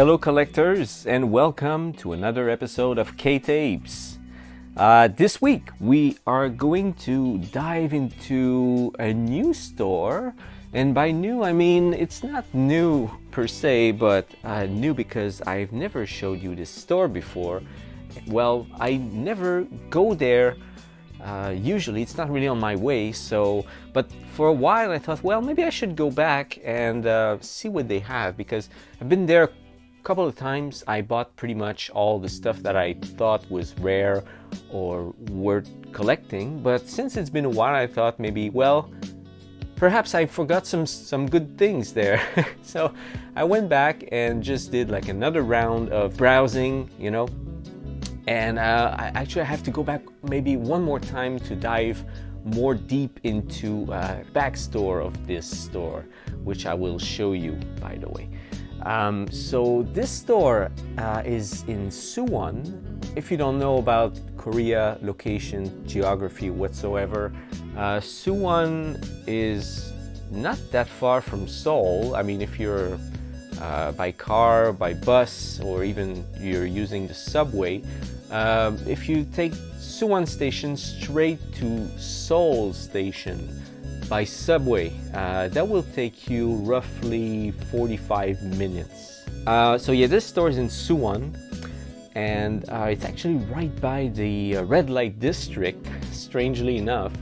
Hello collectors, and welcome to another episode of K-Tapes. This week we are going to dive into a new store, and by new I mean it's not new per se, but new because I've never showed you this store before. Well, I never go there. Usually it's not really on my way, but for a while I thought, well, maybe I should go back and see what they have, because I've been there a couple of times. I bought pretty much all the stuff that I thought was rare or worth collecting, but since it's been a while I thought maybe, well, perhaps I forgot some good things there. So I went back and just did like another round of browsing, and I actually have to go back maybe one more time to dive more deep into backstory of this store, which I will show you, by the way. So this store is in Suwon. If you don't know about Korea location, geography whatsoever, Suwon is not that far from Seoul. I mean, if you're by car, by bus, or even you're using the subway, if you take Suwon station straight to Seoul station by subway, that will take you roughly 45 minutes. So yeah, this store is in Suwon, and it's actually right by the red light district, strangely enough.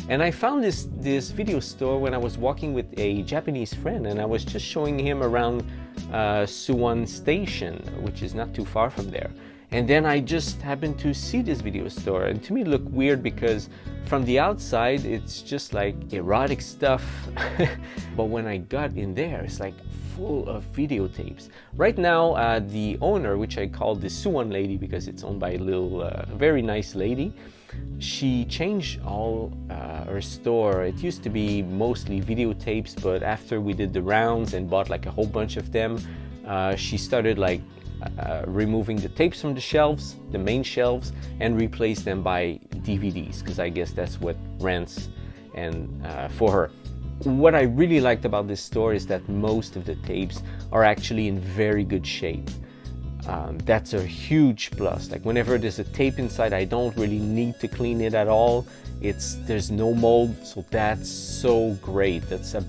And I found this video store when I was walking with a Japanese friend, and I was just showing him around Suwon station, which is not too far from there. And then I just happened to see this video store, and to me it looked weird because from the outside it's just like erotic stuff, but when I got in there it's like full of videotapes. Right now the owner, which I call the Suwon lady because it's owned by a little very nice lady, she changed all her store. It used to be mostly videotapes, but after we did the rounds and bought like a whole bunch of them, she started like removing the tapes from the shelves, the main shelves, and replace them by DVDs, because I guess that's what rents and for her. What I really liked about this store is that most of the tapes are actually in very good shape. That's a huge plus. Like whenever there's a tape inside, I don't really need to clean it at all. There's no mold, so that's so great. That's the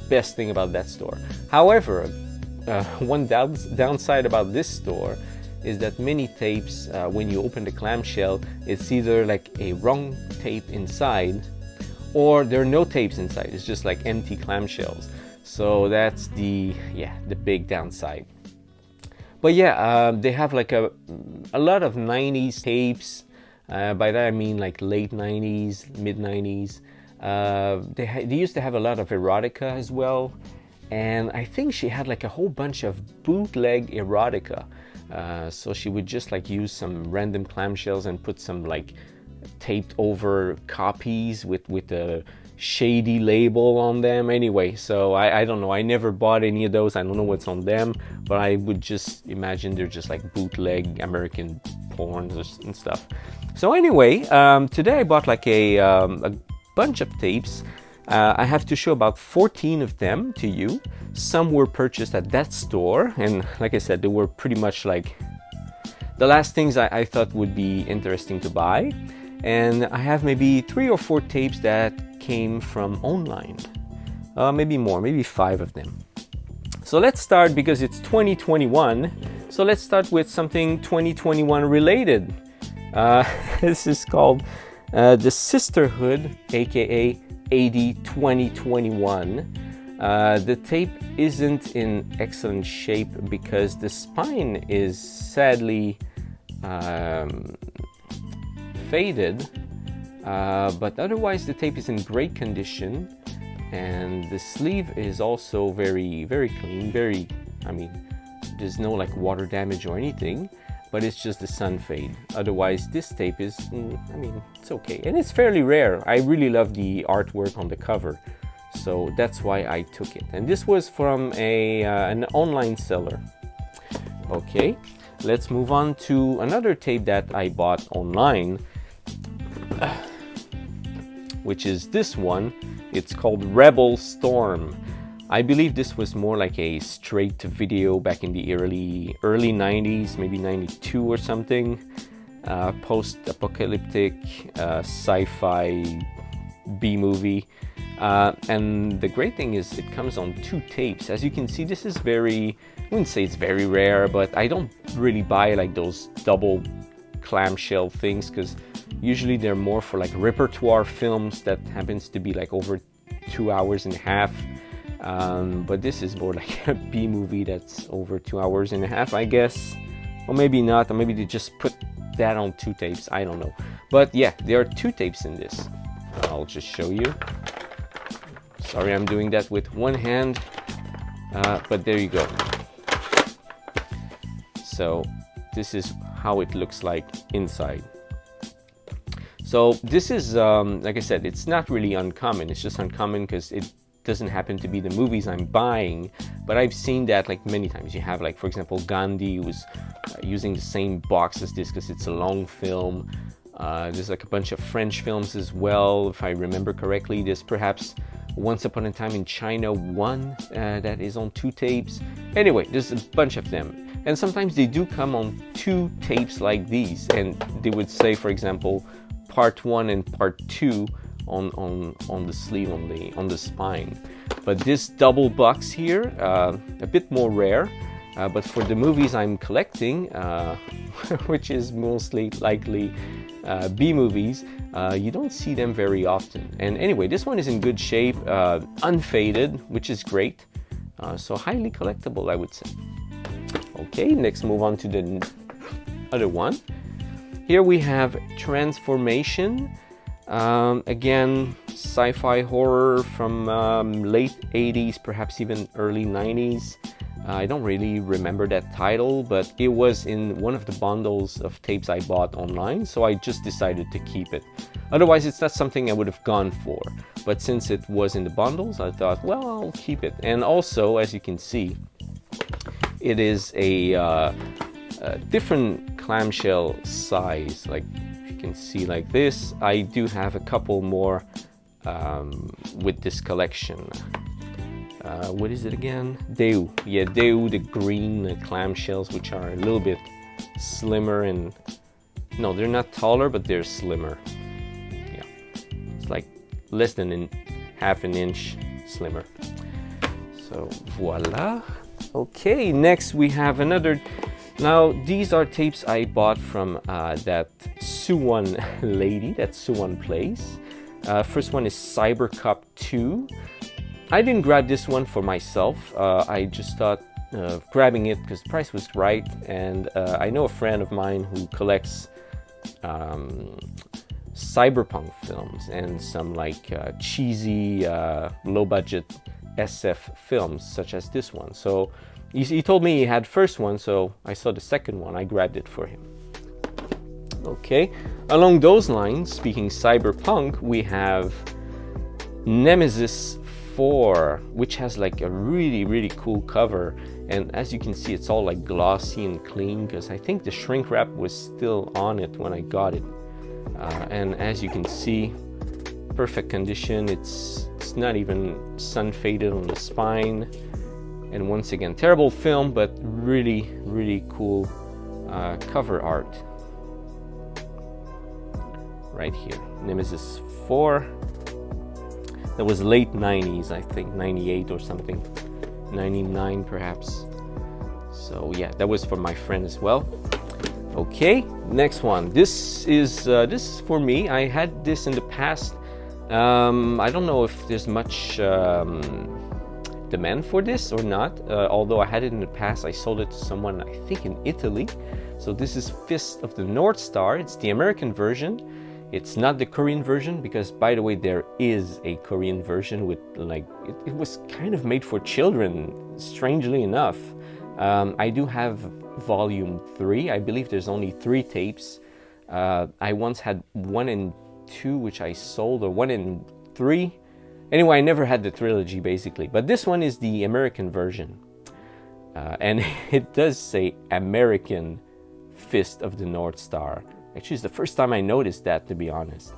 best thing about that store. However, one downside about this store is that many tapes, when you open the clamshell, it's either like a wrong tape inside, or there are no tapes inside. It's just like empty clamshells. So that's the big downside. But yeah, they have like a lot of 90s tapes. By that I mean like late 90s, mid 90s. They used to have a lot of erotica as well. And I think she had like a whole bunch of bootleg erotica. So she would just like use some random clamshells and put some like taped over copies with a shady label on them. Anyway, so I don't know. I never bought any of those. I don't know what's on them, but I would just imagine they're just like bootleg American porns and stuff. So anyway, today I bought like a bunch of tapes. I have to show about 14 of them to you. Some were purchased at that store, and like I said, they were pretty much like the last things I thought would be interesting to buy. And I have maybe 3 or 4 tapes that came from online. Maybe more, maybe 5 of them. So let's start, because it's 2021. So let's start with something 2021 related. This is called the Sisterhood, aka AD 2021. The tape isn't in excellent shape because the spine is sadly faded, but otherwise the tape is in great condition, and the sleeve is also very, very clean. There's no like water damage or anything, but it's just the sun fade. Otherwise this tape is, it's okay, and it's fairly rare. I really love the artwork on the cover, so that's why I took it. And this was from an online seller. Okay, let's move on to another tape that I bought online, which is this one. It's called Rebel Storm. I believe this was more like a straight to video back in the early 90s, maybe 92 or something. Post-apocalyptic sci-fi B-movie. And the great thing is it comes on 2 tapes. As you can see, this is I wouldn't say it's very rare, but I don't really buy like those double clamshell things, because usually they're more for like repertoire films that happens to be like over 2 hours and a half. But this is more like a B movie that's over 2 hours and a half, I guess. Or maybe not, or maybe they just put that on 2 tapes, I don't know. But yeah, there are 2 tapes in this. I'll just show you. Sorry, I'm doing that with one hand, but there you go. So this is how it looks like inside. So this is, like I said, it's not really uncommon. It's just uncommon because it doesn't happen to be the movies I'm buying, but I've seen that like many times. You have like, for example, Gandhi was using the same box as this because it's a long film. There's like a bunch of French films as well, if I remember correctly. There's perhaps Once Upon a Time in China 1 that is on 2 tapes. Anyway, there's a bunch of them. And sometimes they do come on 2 tapes like these, and they would say, for example, part 1 and part 2 on the sleeve, on the spine. But this double box here, a bit more rare. But for the movies I'm collecting, which is mostly likely B movies, you don't see them very often. And anyway, this one is in good shape, unfaded, which is great. So highly collectible, I would say. Okay, next move on to the other one. Here we have Transformation. Again, sci-fi horror from late 80s, perhaps even early 90s. I don't really remember that title, but it was in one of the bundles of tapes I bought online, so I just decided to keep it. Otherwise, it's not something I would have gone for. But since it was in the bundles, I thought, well, I'll keep it. And also, as you can see, it is a different clamshell size. Like you can see like this. I do have a couple more with this collection. What is it again? Daewoo. Yeah, Daewoo, the green clamshells, which are a little bit slimmer and... No, they're not taller, but they're slimmer. Yeah, it's like less than half an inch slimmer. So, voila. Okay, next we have another... Now, these are tapes I bought from that Suwon lady, that Suwon place. First one is Cyber Cop 2. I didn't grab this one for myself. I just thought grabbing it because the price was right, and I know a friend of mine who collects cyberpunk films and some like cheesy, low-budget SF films, such as this one. So he told me he had first one, so I saw the second one. I grabbed it for him. Okay, along those lines, speaking cyberpunk, we have Nemesis 4, which has like a really cool cover, and as you can see, it's all like glossy and clean because I think the shrink wrap was still on it when I got it. And as you can see, perfect condition. It's not even sun faded on the spine. And once again, terrible film, but really cool cover art. Right here, Nemesis 4. That was late 90s, I think, 98 or something, 99 perhaps. So yeah, that was for my friend as well. Okay, next one. This is for me. I had this in the past. I don't know if there's much demand for this or not. Although I had it in the past, I sold it to someone, I think in Italy. So this is Fist of the North Star. It's the American version. It's not the Korean version because, by the way, there is a Korean version with like, it was kind of made for children, strangely enough. I do have volume 3. I believe there's only 3 tapes. I once had 1 and 2, which I sold, or 1 and 3. Anyway, I never had the trilogy basically, but this one is the American version. And it does say American Fist of the North Star. Actually, it's the first time I noticed that, to be honest.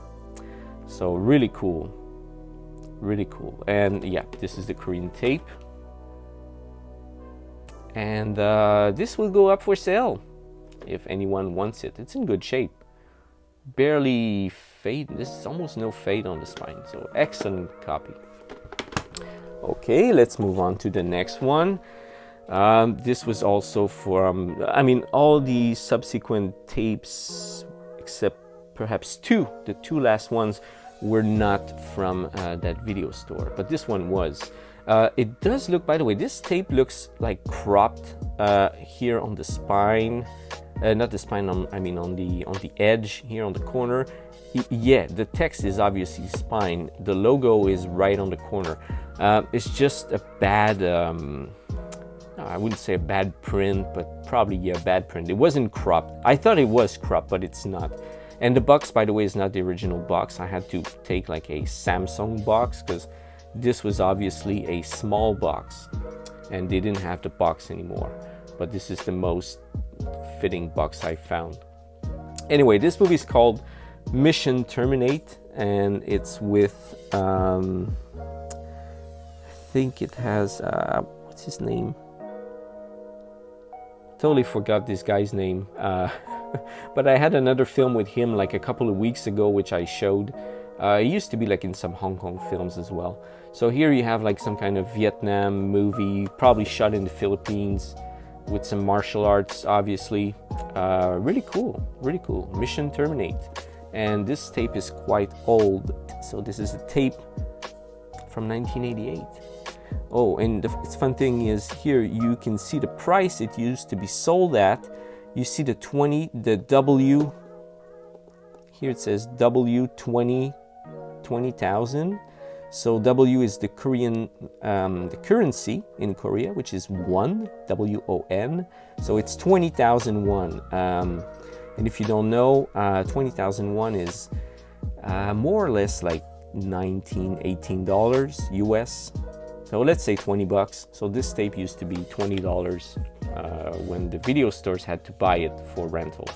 So really cool. And yeah, this is the Korean tape. And this will go up for sale if anyone wants it. It's in good shape. Barely fade. There's almost no fade on the spine, so excellent copy. Okay, let's move on to the next one. This was also from, I mean, all the subsequent tapes except perhaps the two last ones were not from that video store, but this one was. It does look, by the way, this tape looks like cropped here on the spine. Not the spine, on the edge here on the corner. Yeah, the text is obviously spine. The logo is right on the corner. It's just a bad, I wouldn't say a bad print, but probably a bad print. It wasn't cropped. I thought it was cropped, but it's not. And the box, by the way, is not the original box. I had to take like a Samsung box because this was obviously a small box and they didn't have the box anymore. But this is the most fitting box I found. Anyway, this movie is called Mission Terminate, and it's with I think it has what's his name? Totally forgot this guy's name. But I had another film with him like a couple of weeks ago, which I showed. He used to be like in some Hong Kong films as well. So here you have like some kind of Vietnam movie, probably shot in the Philippines, with some martial arts, obviously. Really cool, really cool. Mission Terminate. And this tape is quite old. So this is a tape from 1988. Oh, and the fun thing is here you can see the price it used to be sold at. You see the W. Here it says W 20,000. So W is the Korean, the currency in Korea, which is won, WON. So it's 20,000 won. And if you don't know, 20,000 won is more or less like $18 US. So let's say 20 bucks. So this tape used to be $20 when the video stores had to buy it for rental.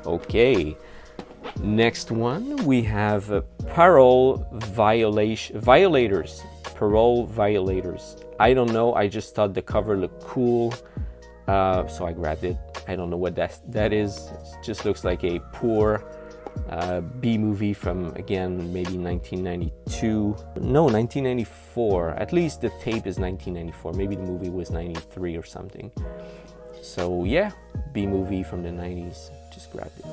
Okay. Next one, we have Parole Violators. Parole Violators. I don't know, I just thought the cover looked cool, so I grabbed it. I don't know what that is. It just looks like a poor B movie from, again, maybe 1992. No, 1994. At least the tape is 1994. Maybe the movie was 93 or something. So yeah, B movie from the 90s. Just grabbed it.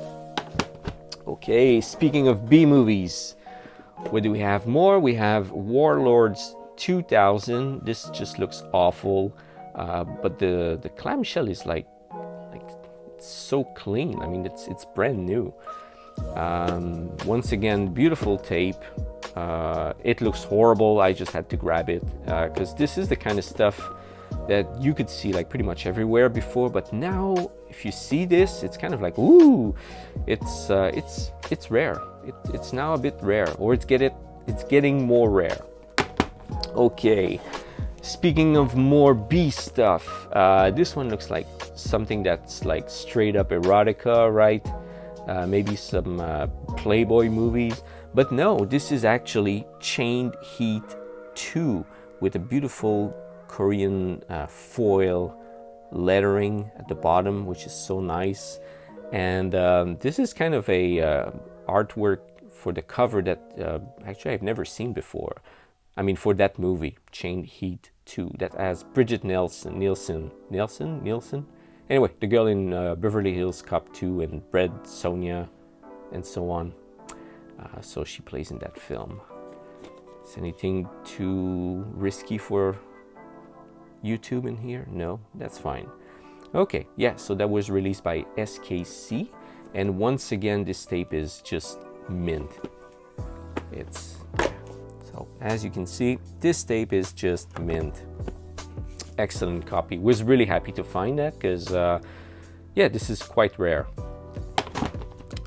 Okay, speaking of B movies, what do we have more? We have Warlords 2000. This just looks awful, but the clamshell is like it's so clean. I mean, it's brand new. Once again, beautiful tape. It looks horrible. I just had to grab it because this is the kind of stuff that you could see like pretty much everywhere before, but now if you see this, it's kind of like, ooh, it's rare. It's now a bit rare, or it's getting more rare. Okay, speaking of more B stuff, this one looks like something that's like straight up erotica, right? Maybe some Playboy movies, but no, this is actually Chained Heat 2 with a beautiful Korean foil lettering at the bottom, which is so nice. And this is kind of a artwork for the cover that actually I've never seen before. I mean, for that movie, Chained Heat 2, that has Bridget Nielsen. Anyway, the girl in Beverly Hills Cop 2 and Bread, Sonia, and so on. So she plays in that film. Is anything too risky for YouTube in here? No, that's fine. Okay, yeah, so that was released by SKC, and once again this tape is just mint. So as you can see, this tape is just mint. Excellent copy. Was really happy to find that because yeah, this is quite rare.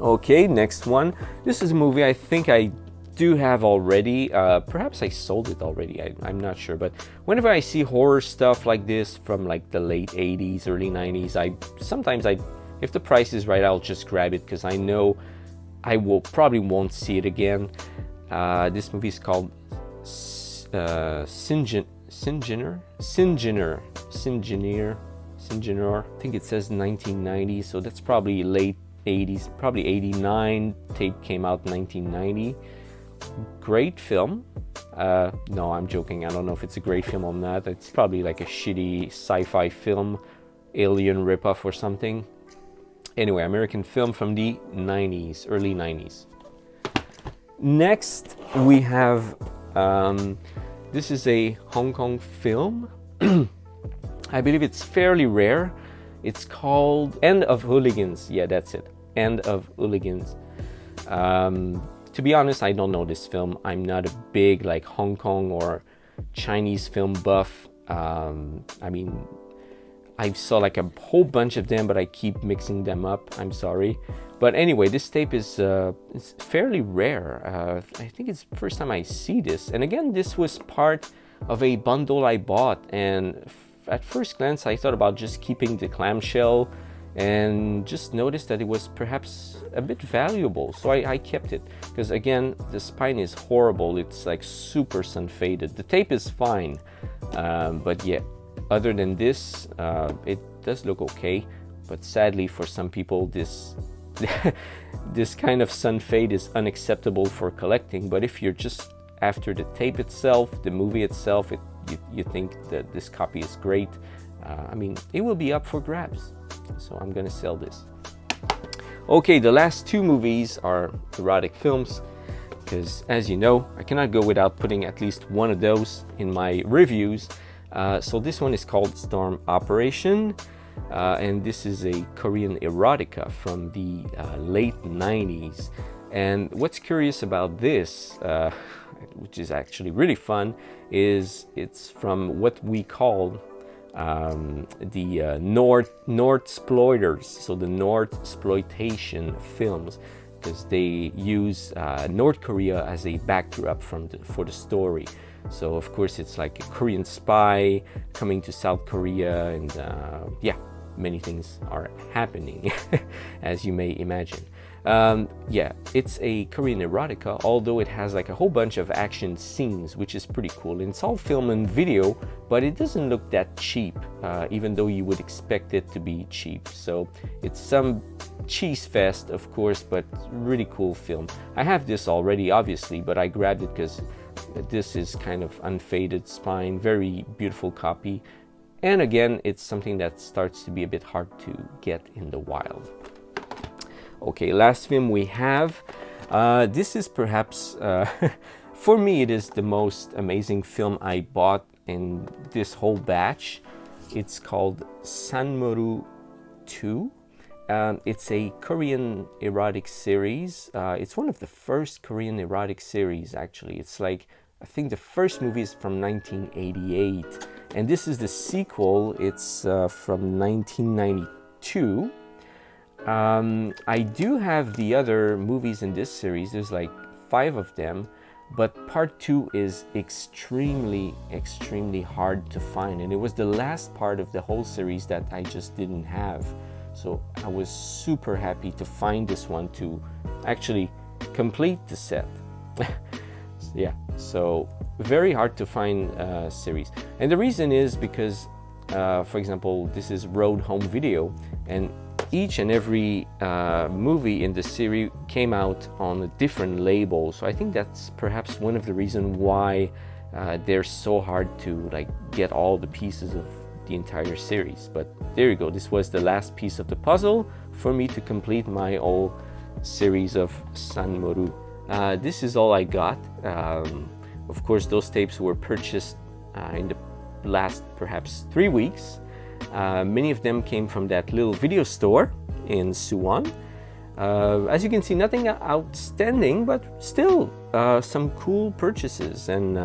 Okay, next one. This is a movie I think I do have already. Perhaps I sold it already. I'm not sure, but whenever I see horror stuff like this from like the late 80s, early 90s, sometimes if the price is right, I'll just grab it because I know I probably won't see it again. This movie is called Sinjinner. Sinjinner. I think it says 1990, so that's probably late 80s, probably 89. Tape came out 1990. Great film. No, I'm joking. I don't know if it's a great film or not. It's probably like a shitty sci-fi film, alien ripoff or something. Anyway, American film from the 90s, early 90s. Next, we have, this is a Hong Kong film. I believe it's fairly rare. It's called End of Hooligans. Yeah, that's it. End of Hooligans. To be honest, I don't know this film. I'm not a big like Hong Kong or Chinese film buff. I mean, I saw like a whole bunch of them, but I keep mixing them up. I'm sorry. But anyway, this tape is fairly rare. I think it's the first time I see this. And again, this was part of a bundle I bought. And at first glance, I thought about just keeping the clamshell and just noticed that it was perhaps a bit valuable. So I kept it. Because again, the spine is horrible. It's like super sun faded. The tape is fine. But yeah, other than this, it does look okay. But sadly, for some people, this this kind of sun fade is unacceptable for collecting. But if you're just after the tape itself, the movie itself, you think that this copy is great, I mean, it will be up for grabs. So I'm gonna sell this. Okay, the last two movies are erotic films, because as you know, I cannot go without putting at least one of those in my reviews. So this one is called Storm Operation, and this is a Korean erotica from the late 90s. And what's curious about this, which is actually really fun, is it's from what we call the Nordsploiters, so the Nordsploitation films, because they use North Korea as a backdrop for the story. So of course it's like a Korean spy coming to South Korea, and yeah, many things are happening as you may imagine. Yeah, it's a Korean erotica, although it has like a whole bunch of action scenes, which is pretty cool. And it's all film and video, but it doesn't look that cheap, even though you would expect it to be cheap. So it's some cheese fest, of course, but really cool film. I have this already, obviously, but I grabbed it because this is kind of unfaded spine, very beautiful copy. And again, it's something that starts to be a bit hard to get in the wild. Okay, last film we have. This is perhaps, for me, it is the most amazing film I bought in this whole batch. It's called Sanmoru II. It's a Korean erotic series. It's one of the first Korean erotic series, actually. It's like, I think the first movie is from 1988. And this is the sequel. It's from 1992. I do have the other movies in this series. There's like 5 of them, but part 2 is extremely hard to find, and it was the last part of the whole series that I just didn't have. So I was super happy to find this one to actually complete the set. Yeah, so very hard to find series, and the reason is because for example, this is Road Home Video, and each and every movie in the series came out on a different label. So I think that's perhaps one of the reasons why they're so hard to like get all the pieces of the entire series. But there you go. This was the last piece of the puzzle for me to complete my whole series of Sanmoru. This is all I got. Of course, those tapes were purchased in the last perhaps 3 weeks. Many of them came from that little video store in Suwon. As you can see, nothing outstanding, but still some cool purchases. And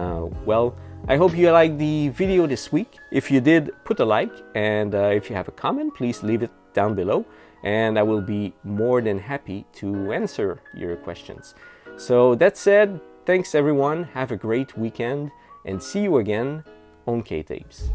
well, I hope you liked the video this week. If you did, put a like, and if you have a comment, please leave it down below, and I will be more than happy to answer your questions. So that said, thanks everyone, have a great weekend, and see you again on K-Tapes.